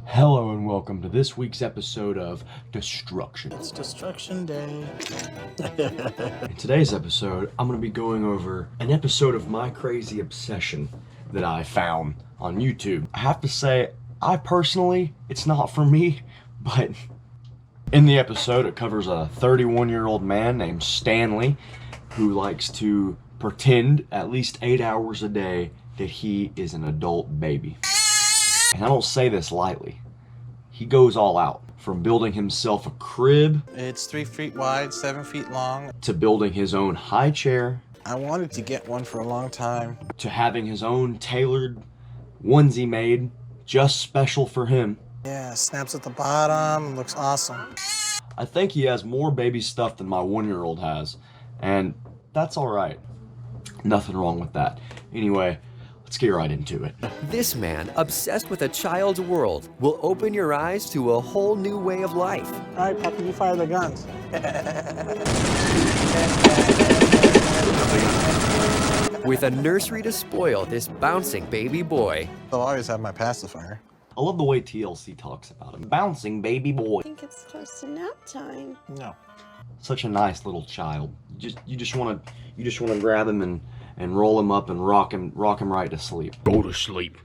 Hello and welcome to this week's episode of Destruction. It's Destruction Day. In today's episode, I'm going to be going over an episode of my crazy obsession that I found on YouTube. I have to say, it's not for me, but in the episode, it covers a 31-year-old man named Stanley who likes to pretend at least 8 hours a day that he is an adult baby. And I don't say this lightly. He goes all out, from building himself a crib. It's 3 feet wide, 7 feet long. To building his own high chair. I wanted to get one for a long time. To having his own tailored onesie made, just special for him. Yeah, snaps at the bottom, looks awesome. I think he has more baby stuff than my 1-year-old has, and that's alright. Nothing wrong with that. Anyway, let's get right into it. This man, obsessed with a child's world, will open your eyes to a whole new way of life. All right, Puppy, you fire the guns. With a nursery to spoil this bouncing baby boy. I'll always have my pacifier. I love the way TLC talks about him. Bouncing baby boy. I think it's close to nap time. No. Such a nice little child. You just want to grab him and roll him up and rock him right to sleep. Go to sleep.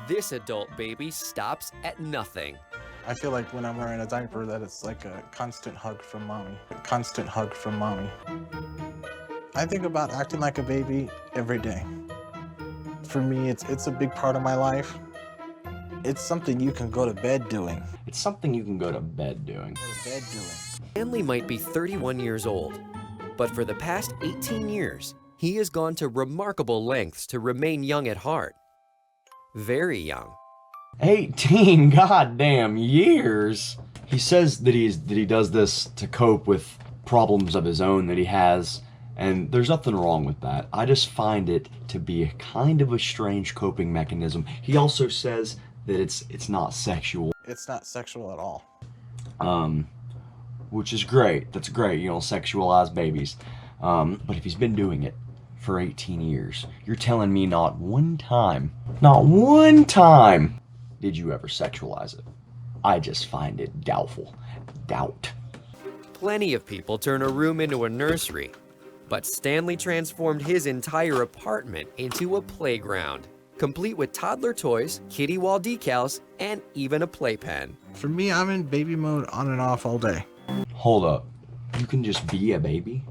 This adult baby stops at nothing. I feel like when I'm wearing a diaper that it's like a constant hug from mommy. A constant hug from mommy. I think about acting like a baby every day. For me, it's a big part of my life. It's something you can go to bed doing. It's something you can go to bed doing. Go to bed doing. Stanley might be 31 years old, but for the past 18 years, he has gone to remarkable lengths to remain young at heart. Very young. 18 goddamn years. He says that he does this to cope with problems of his own that he has, and there's nothing wrong with that. I just find it to be a kind of a strange coping mechanism. He also says that it's not sexual. It's not sexual at all. Which is great. That's great. You don't sexualize babies. But if he's been doing it for 18 years, you're telling me not one time did you ever sexualize it. I just find it doubtful. Doubt. Plenty of people turn a room into a nursery, but Stanley transformed his entire apartment into a playground, complete with toddler toys, kiddie wall decals, and even a playpen. For me, I'm in baby mode on and off all day. Hold up. You can just be a baby?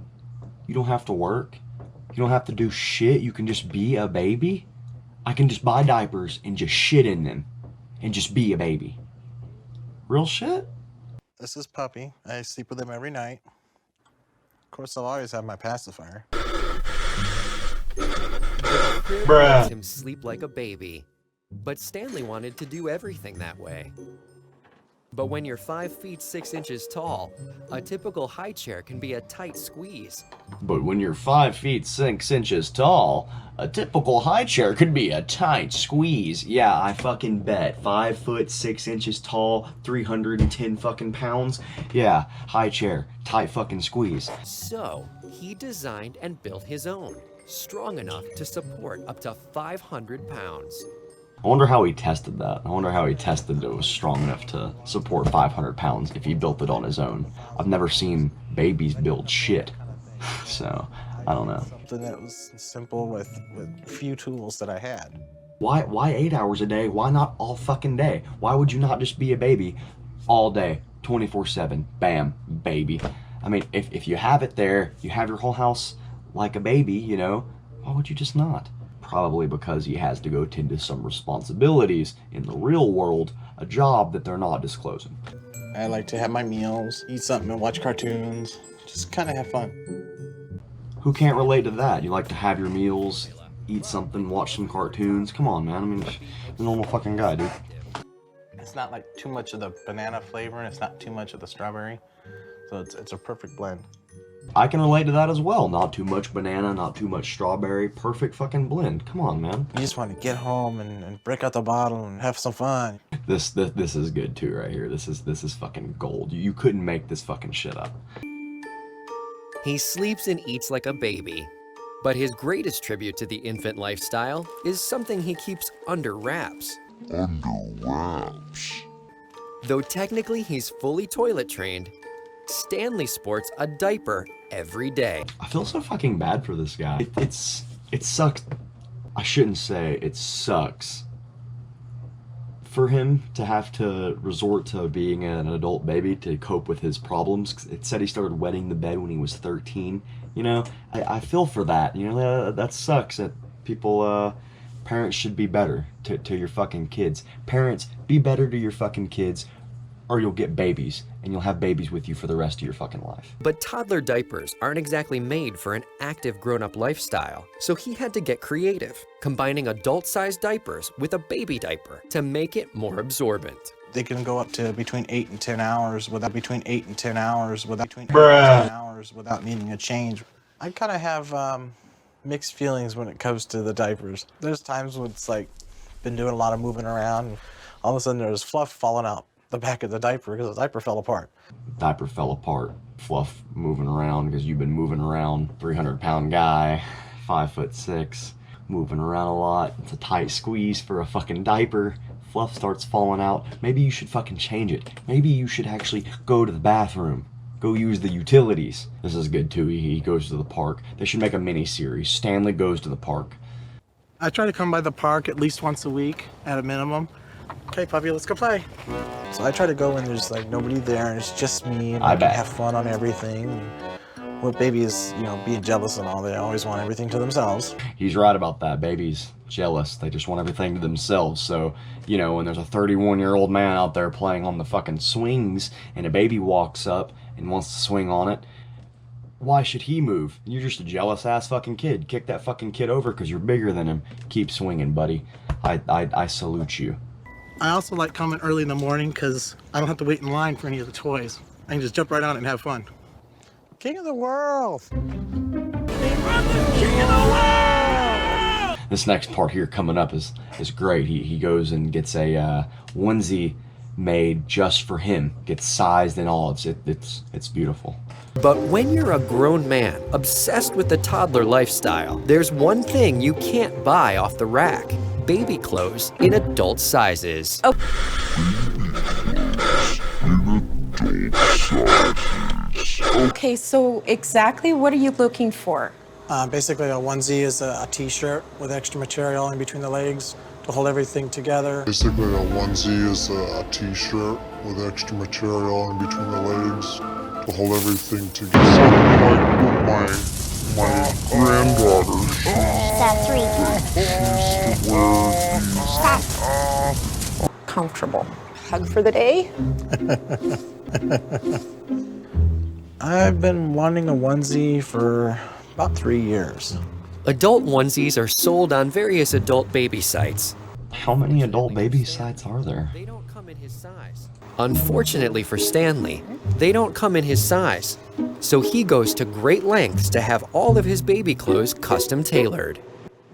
You don't have to work? You don't have to do shit? You can just be a baby? I can just buy diapers and just shit in them and just be a baby. Real shit? This is Puppy. I sleep with him every night. Of course, I'll always have my pacifier. Bruh. Makes him sleep like a baby, but Stanley wanted to do everything that way. But when you're 5 feet 6 inches tall, a typical high chair can be a tight squeeze. But when you're 5 feet 6 inches tall, a typical high chair could be a tight squeeze. Yeah, I fucking bet. 5 foot 6 inches tall, 310 fucking pounds. Yeah, high chair, tight fucking squeeze. So he designed and built his own, strong enough to support up to 500 pounds. I wonder how he tested that. I wonder how he tested that it was strong enough to support 500 pounds if he built it on his own. I've never seen babies build shit. So, I don't know. Something that was simple with few tools that I had. Why 8 hours a day? Why not all fucking day? Why would you not just be a baby all day, 24/7? Bam, baby. I mean, if you have it there, you have your whole house like a baby, you know, why would you just not? Probably because he has to go tend to some responsibilities in the real world, a job that they're not disclosing. I like to have my meals, eat something and watch cartoons. Just kind of have fun. Who can't relate to that? You like to have your meals, eat something, watch some cartoons? Come on, man. I mean, you're a normal fucking guy, dude. It's not like too much of the banana flavor and it's not too much of the strawberry. So it's a perfect blend. I can relate to that as well. Not too much banana, not too much strawberry. Perfect fucking blend. Come on, man. You just want to get home and break out the bottle and have some fun. This is good too right here. This is fucking gold. You couldn't make this fucking shit up. He sleeps and eats like a baby, but his greatest tribute to the infant lifestyle is something he keeps under wraps. Under wraps. Though technically he's fully toilet trained, Stanley sports a diaper every day. I feel so fucking bad for this guy. It sucks. I shouldn't say it sucks for him to have to resort to being an adult baby to cope with his problems. It said he started wetting the bed when he was 13. You know, I feel for that. You know, that sucks. That people, parents should be better to your fucking kids. Parents, be better to your fucking kids, or you'll get babies, and you'll have babies with you for the rest of your fucking life. But toddler diapers aren't exactly made for an active grown-up lifestyle, so he had to get creative, combining adult-sized diapers with a baby diaper to make it more absorbent. They can go up to between 8 and 10 hours without needing a change. I kind of have mixed feelings when it comes to the diapers. There's times when it's like been doing a lot of moving around, and all of a sudden there's fluff falling out the back of the diaper because the diaper fell apart. Diaper fell apart, fluff moving around because you've been moving around. 300-pound guy, 5'6", moving around a lot. It's a tight squeeze for a fucking diaper. Fluff starts falling out. Maybe you should fucking change it. Maybe you should actually go to the bathroom. Go use the utilities. This is good too. He goes to the park. They should make a mini-series. Stanley goes to the park. I try to come by the park at least once a week at a minimum. Okay, puppy, let's go play. So I try to go when there's like nobody there and it's just me, and I I can bet. have fun on everything. With babies, you know, being jealous and all, they always want everything to themselves. He's right about that. Babies jealous. They just want everything to themselves. So, you know, when there's a 31-year-old man out there playing on the fucking swings and a baby walks up and wants to swing on it, why should he move? You're just a jealous ass fucking kid. Kick that fucking kid over because you're bigger than him. Keep swinging, buddy. I salute you. I also like coming early in the morning because I don't have to wait in line for any of the toys. I can just jump right on it and have fun. King of the world! This next part here coming up is great. He goes and gets a onesie made just for him. Gets sized and all. It's beautiful. But when you're a grown man obsessed with the toddler lifestyle, there's one thing you can't buy off the rack: baby clothes in adult sizes. Oh. Okay, so exactly what are you looking for? Basically, a onesie is a t-shirt with extra material in between the legs to hold everything together. Basically, a onesie is a t-shirt with extra material in between the legs to hold everything together. Like my granddaughter, she used to wear these. Comfortable. Hug for the day? I've been wanting a onesie for about 3 years. Adult onesies are sold on various adult baby sites. How many adult baby sites are there? They don't come in his size. Unfortunately for Stanley, they don't come in his size. So he goes to great lengths to have all of his baby clothes custom tailored.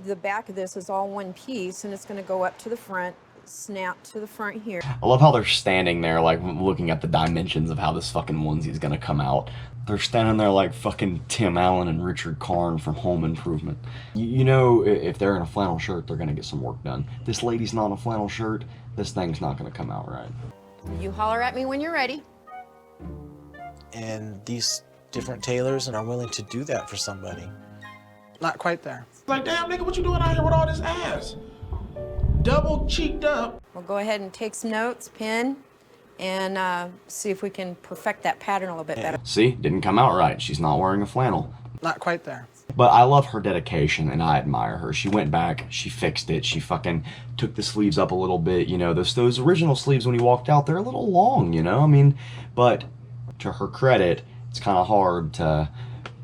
The back of this is all one piece, and it's going to go up to the front, snap to the front here. I love how they're standing there, like, looking at the dimensions of how this fucking onesie is gonna come out. They're standing there like fucking Tim Allen and Richard Karn from Home Improvement. You know, if they're in a flannel shirt, they're gonna get some work done. This lady's not in a flannel shirt, this thing's not gonna come out right. You holler at me when you're ready. And these different tailors are willing to do that for somebody. Not quite there. Like, damn, nigga, what you doing out here with all this ass? Double cheeked up. We'll go ahead and take some notes, pen, and see if we can perfect that pattern a little bit better. See, didn't come out right. She's not wearing a flannel. Not quite there. But I love her dedication and I admire her. She went back, she fixed it, she fucking took the sleeves up a little bit, you know, those original sleeves when he walked out, they're a little long, you know, I mean, but to her credit, it's kind of hard to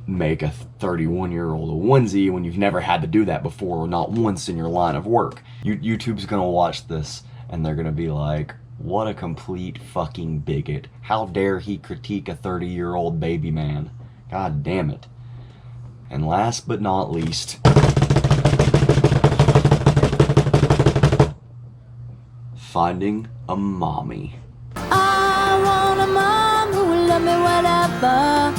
make a 31-year-old a onesie when you've never had to do that before, or not once in your line of work. YouTube's gonna watch this and they're gonna be like, what a complete fucking bigot. How dare he critique a 30-year-old baby man? God damn it. And last but not least, finding a mommy. I want a mom who will love me whatever.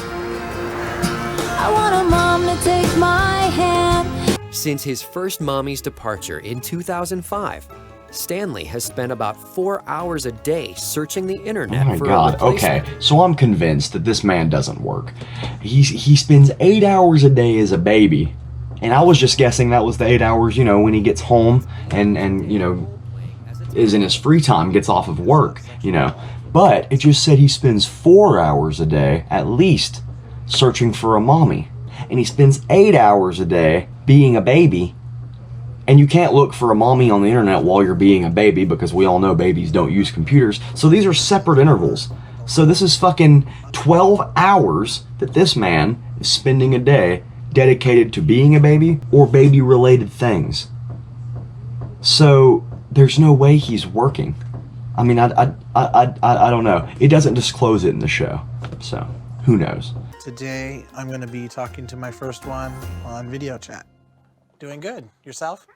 I want a mom to take my hand. Since his first mommy's departure in 2005, Stanley has spent about 4 hours a day searching the Oh internet my for a God, replacement. okay, so I'm convinced that this man doesn't work. He spends 8 hours a day as a baby, and I was just guessing that was the 8 hours, you know, when he gets home and you know, is in his free time, gets off of work, you know. But it just said he spends 4 hours a day, at least, searching for a mommy. And he spends 8 hours a day being a baby. And you can't look for a mommy on the internet while you're being a baby, because we all know babies don't use computers. So these are separate intervals. So this is fucking 12 hours that this man is spending a day dedicated to being a baby or baby related things. So there's no way he's working. I mean, I don't know. It doesn't disclose it in the show. So who knows? Today, I'm going to be talking to my first one on video chat. Doing good. Yourself?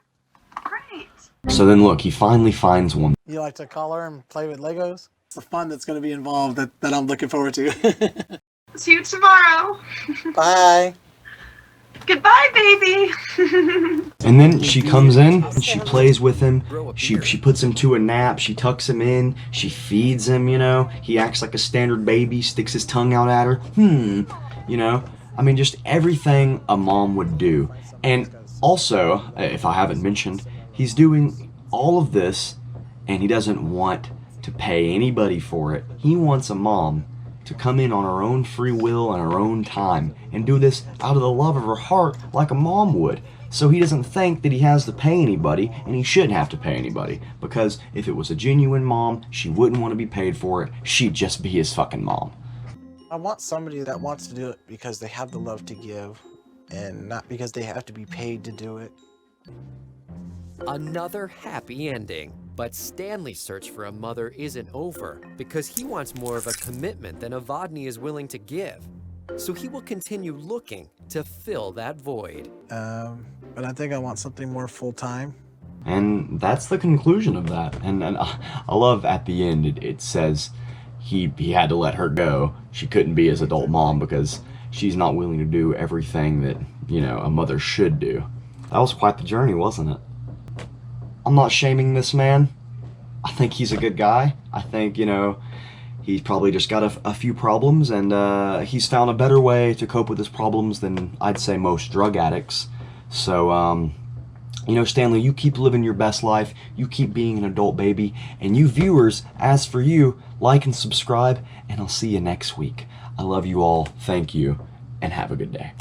Great. So then look, he finally finds one. You like to color and play with Legos? It's the fun that's going to be involved that I'm looking forward to. See you tomorrow. Bye. Goodbye, baby. And then she comes in and she plays with him. She puts him to a nap. She tucks him in. She feeds him, you know. He acts like a standard baby, sticks his tongue out at her. You know. I mean, just everything a mom would do. And also, if I haven't mentioned, he's doing all of this and he doesn't want to pay anybody for it. He wants a mom to come in on her own free will and her own time and do this out of the love of her heart like a mom would. So he doesn't think that he has to pay anybody, and he shouldn't have to pay anybody, because if it was a genuine mom, she wouldn't want to be paid for it. She'd just be his fucking mom. I want somebody that wants to do it because they have the love to give and not because they have to be paid to do it. Another happy ending. But Stanley's search for a mother isn't over, because he wants more of a commitment than Evadne is willing to give. So he will continue looking to fill that void. But I think I want something more full-time. And that's the conclusion of that. And I love at the end it says he had to let her go. She couldn't be his adult mom because she's not willing to do everything that, you know, a mother should do. That was quite the journey, wasn't it? I'm not shaming this man. I think he's a good guy. I think, you know, he's probably just got a few problems, and he's found a better way to cope with his problems than I'd say most drug addicts. So, you know, Stanley, you keep living your best life. You keep being an adult baby. And you viewers, as for you, like and subscribe, and I'll see you next week. I love you all. Thank you, and have a good day.